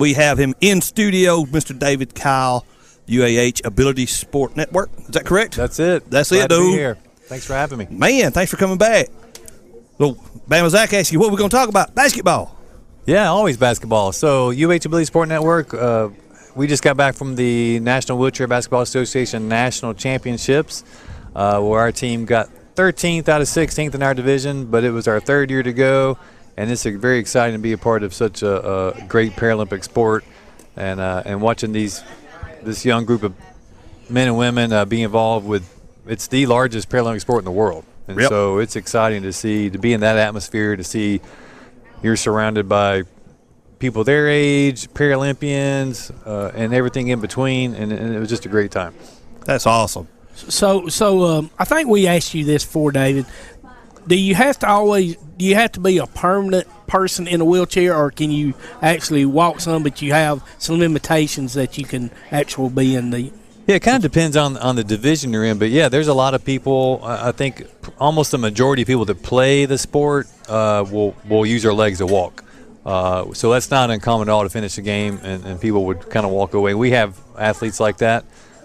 We have him in studio, Mr. David Kyle, UAH Ability Sport Network. Is that correct? That's it. That's Glad it, to be dude. here. Thanks for having me. Man, thanks for coming back. So, Bama Zach asked you, what are we going to talk about? Basketball. Yeah, always basketball. So, UAH Ability Sport Network, we just got back from the National Wheelchair Basketball Association National Championships, where our team got 13th out of 16th in our division, but it was our third year to go, and it's very exciting to be a part of such a great Paralympic sport, and watching this young group of men and women be involved with. It's the largest Paralympic sport in the world, and so it's exciting to be in that atmosphere, to see you're surrounded by people their age, Paralympians, and everything in between, and it was just a great time. That's awesome. So I think we asked you this before, David. Do you have to be a permanent person in a wheelchair, or can you actually walk some, but you have some limitations that you can actually be in the? Yeah, it kind of depends on the division you're in, but yeah, there's a lot of people. I think almost the majority of people that play the sport will use their legs to walk. So that's not uncommon at all to finish a game, and people would kind of walk away. We have athletes like that.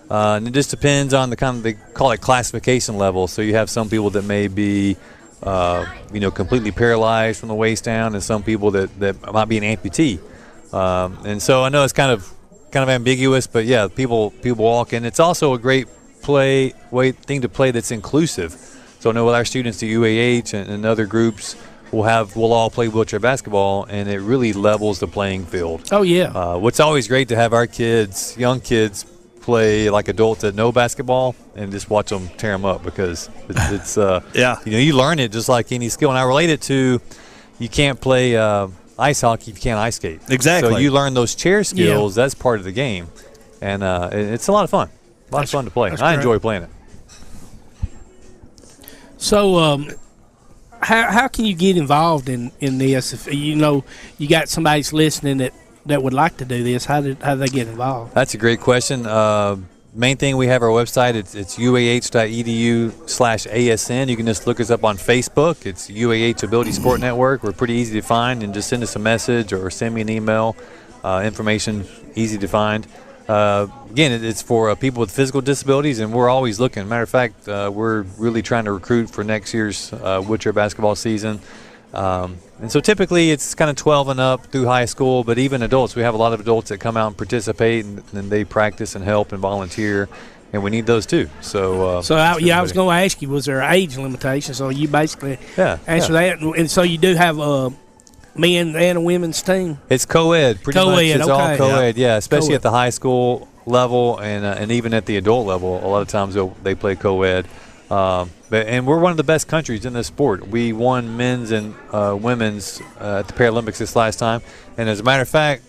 And it just depends on they call it classification level. So you have some people that may be, completely paralyzed from the waist down, and some people that might be an amputee. And so I know it's kind of ambiguous, but yeah, people walk, and it's also a great thing to play that's inclusive. So I know with our students at UAH and other groups, we'll all play wheelchair basketball, and it really levels the playing field. Oh yeah. What's always great to have our young kids, play like adults that know basketball, and just watch them tear them up, because it's you learn it just like any skill. And I relate it to, you can't play ice hockey if you can't ice skate. Exactly. So you learn those chair skills. That's part of the game, and it's a lot of fun. A lot of fun to play. I enjoy playing it. So how can you get involved in this? If you got somebody's listening that would like to do this, how do they get involved? That's a great question. Main thing, we have our website. It's uah.edu/ASN. You can just look us up on Facebook. It's UAH Ability Sport Network. We're pretty easy to find, and just send us a message or send me an email. Information easy to find. Again, it's for people with physical disabilities, and we're always looking. Matter of fact, we're really trying to recruit for next year's wheelchair basketball season. And so typically it's kind of 12 and up through high school, but even adults, we have a lot of adults that come out and participate, and they practice and help and volunteer, and we need those too. So I was going to ask you, was there an age limitation? So you basically answer that. And so you do have a men and a women's team? It's co-ed. Pretty much it's all co-ed, especially co-ed. at the high school level, and even at the adult level. A lot of times they play co-ed. And we're one of the best countries in this sport. We won men's and women's at the Paralympics this last time. And as a matter of fact,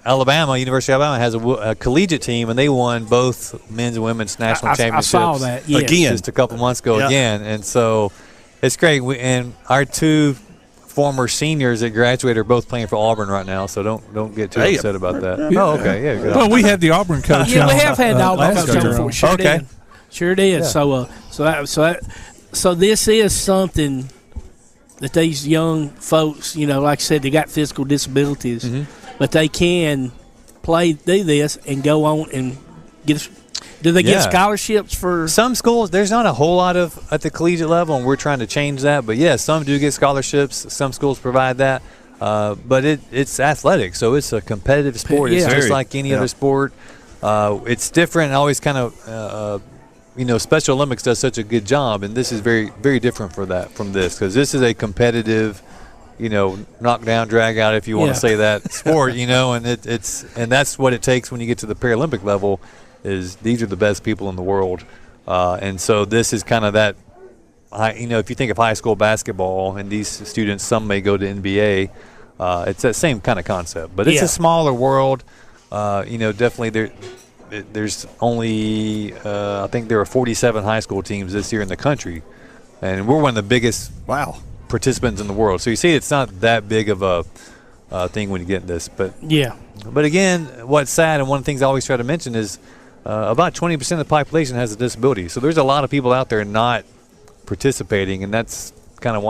University of Alabama has a collegiate team, and they won both men's and women's national championships. I saw that, yes. Again. Just a couple months ago again. And so it's great. And our two former seniors that graduated are both playing for Auburn right now, so don't get too upset about that. Oh, okay. Yeah, good. Well, we had the Auburn coach. Yeah, we have had the Auburn coach on before. Sure okay. did. Sure did. Yeah. So this is something that these young folks, like I said, they got physical disabilities, but they can do this and go on and get. Do they get scholarships for some schools? There's not a whole lot of at the collegiate level, and we're trying to change that. But some do get scholarships. Some schools provide that. But it's athletic, so it's a competitive sport. It's just like any other sport. It's different. Always kind of. Special Olympics does such a good job, and this is very, very different from this, because this is a competitive, knockdown, drag out, if you want to say that, sport, and and that's what it takes when you get to the Paralympic level. Is these are the best people in the world, and so this is kind of that. If you think of high school basketball, and these students, some may go to NBA, it's that same kind of concept, but it's a smaller world. Definitely there's only I think there are 47 high school teams this year in the country, and we're one of the biggest participants in the world. So you see, it's not that big of a thing when you get this. But again, what's sad, and one of the things I always try to mention is about 20% of the population has a disability. So there's a lot of people out there not participating, and that's kind of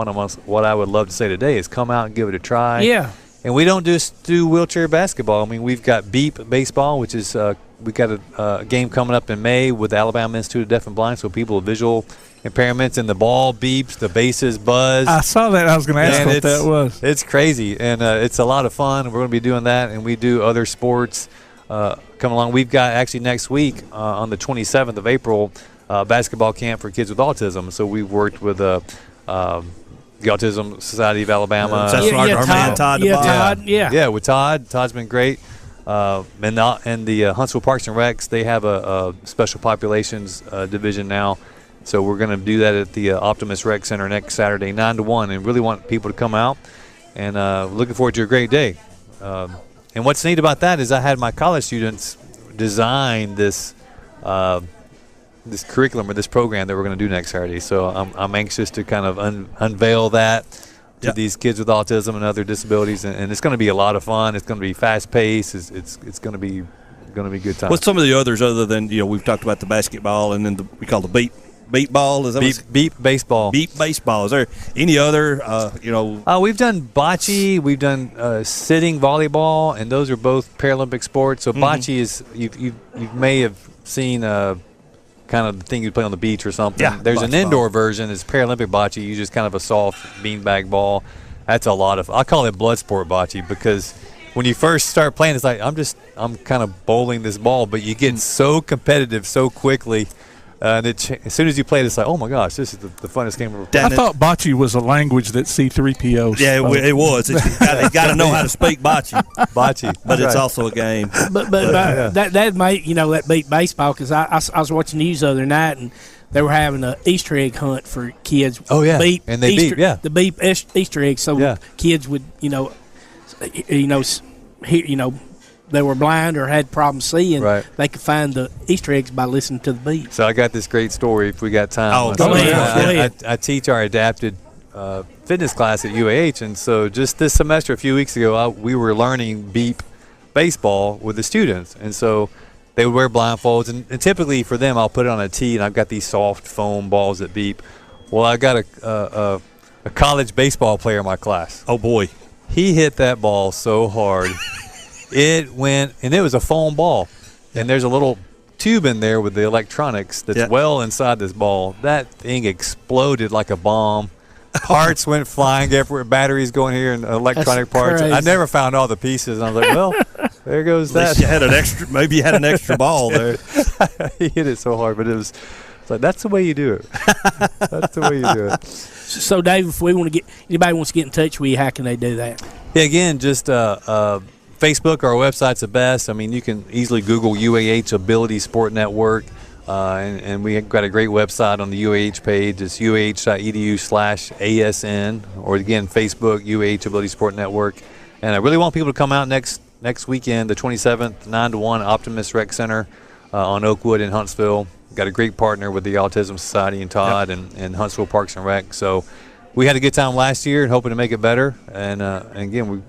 what I would love to say today is come out and give it a try. And we don't just do wheelchair basketball. I mean, we've got Beep baseball, which is we've got a game coming up in May with the Alabama Institute of Deaf and Blind, so people with visual impairments, and the ball beeps, the bases buzz. I saw that. I was going to ask what that was. It's crazy, and it's a lot of fun. We're going to be doing that, and we do other sports come along. We've got actually next week on the 27th of April, basketball camp for kids with autism. So we've worked with the Autism Society of Alabama. That's our man Todd. Yeah, with Todd. Todd's been great. And the Huntsville Parks and Recs, they have a special populations division now. So we're going to do that at the Optimus Rec Center next Saturday, 9 to 1, and really want people to come out. And looking forward to a great day. And what's neat about that is I had my college students design this this curriculum or this program that we're going to do next Saturday. So I'm anxious to kind of unveil that to these kids with autism and other disabilities, and it's going to be a lot of fun. It's going to be fast paced. It's going to be good time. What's some of the others other than we've talked about the basketball and then we call the beep ball? Is that beep baseball? Beep baseball. Is there any other? We've done bocce. We've done sitting volleyball, and those are both Paralympic sports. So bocce is you may have seen kind of the thing you play on the beach or something. Yeah, there's an indoor version. It's Paralympic bocce. You use kind of a soft beanbag ball. That's a lot of. I call it blood sport bocce because when you first start playing, it's like I'm kind of bowling this ball, but you get so competitive so quickly. And as soon as you play it, it's like, oh my gosh, this is the funnest game ever played. I thought bocce was a language that C-3PO spoke. Yeah, it was. You got to know how to speak bocce. But it's also a game. But that made that beat baseball because I was watching news the other night and they were having an Easter egg hunt for kids. Oh yeah, and they beep the beep Easter egg so kids would they were blind or had problems seeing, they could find the Easter eggs by listening to the beat. So I got this great story if we got time. Oh, go ahead. I teach our adapted fitness class at UAH, and so just this semester, a few weeks ago, we were learning beep baseball with the students. And so they would wear blindfolds, and typically for them, I'll put it on a tee, and I've got these soft foam balls that beep. Well, I got a college baseball player in my class. Oh, boy. He hit that ball so hard. It went, and it was a foam ball, and there's a little tube in there with the electronics that's well inside this ball. That thing exploded like a bomb. Parts went flying everywhere, batteries going here, and electronic parts. Crazy. I never found all the pieces, and I was like, well, there goes that. You had maybe you had an extra ball there. He hit it so hard, but it's like, that's the way you do it. That's the way you do it. So, Dave, if anybody wants to get in touch with you, how can they do that? Yeah, again, just Facebook, our website's the best. I mean, you can easily Google UAH Ability Sport Network, and we've got a great website on the UAH page. It's uah.edu/ASN, or again, Facebook, UAH Ability Sport Network. And I really want people to come out next weekend, the 27th, 9 to 1, Optimus Rec Center on Oakwood in Huntsville. Got a great partner with the Autism Society and Todd and Huntsville Parks and Rec. So we had a good time last year and hoping to make it better. And again,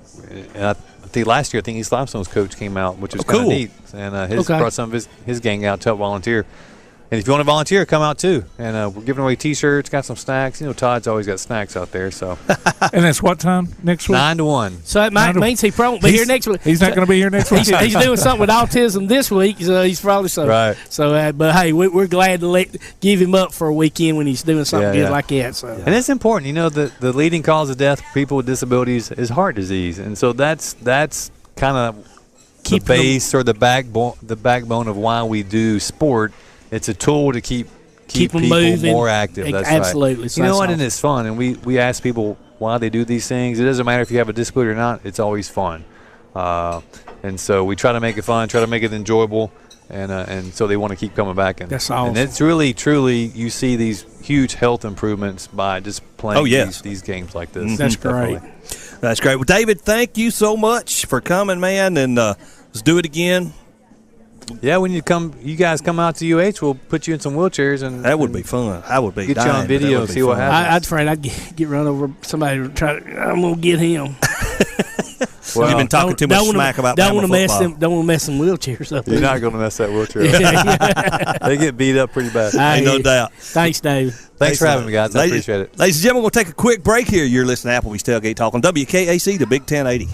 I think last year, East Limestone's coach came out, which was kind of neat. And brought some of his gang out to help volunteer. And if you want to volunteer, come out too. And we're giving away T-shirts, got some snacks. Todd's always got snacks out there. So. And that's what time next week? 9 to 1. So that means he probably won't be here next week. He's not going to be here next week. He's doing something with autism this week, so he's probably so. Right. So, but hey, we're glad to give him up for a weekend when he's doing something good like that. So. And it's important. The leading cause of death for people with disabilities is heart disease, and so that's kind of the base or the backbone of why we do sport. It's a tool to keep people moving, more active. That's absolutely. Right. So you know what? And it's fun. And we ask people why they do these things. It doesn't matter if you have a disability or not. It's always fun. And so we try to make it fun, try to make it enjoyable, and so they want to keep coming back. And that's awesome. And it's really, truly, you see these huge health improvements by just playing these games like this. Mm-hmm. That's great. That's great. Well, David, thank you so much for coming, man, and let's do it again. Yeah, when you guys come out to UH, we'll put you in some wheelchairs, and that would be fun. I would be get you on video and see what happens. I'd afraid I'd get run over somebody to try. I'm gonna get him. Well, you've been talking too much smack about don't want to mess them. Don't want to mess some wheelchairs up. You're not going to mess that wheelchair up. They get beat up pretty bad. Ain't no doubt. Thanks, Dave. Thanks for having me, guys. I appreciate it. Ladies and gentlemen, we'll take a quick break here. You're listening to Applebee's Tailgate Talk on WKAC, the Big 1080.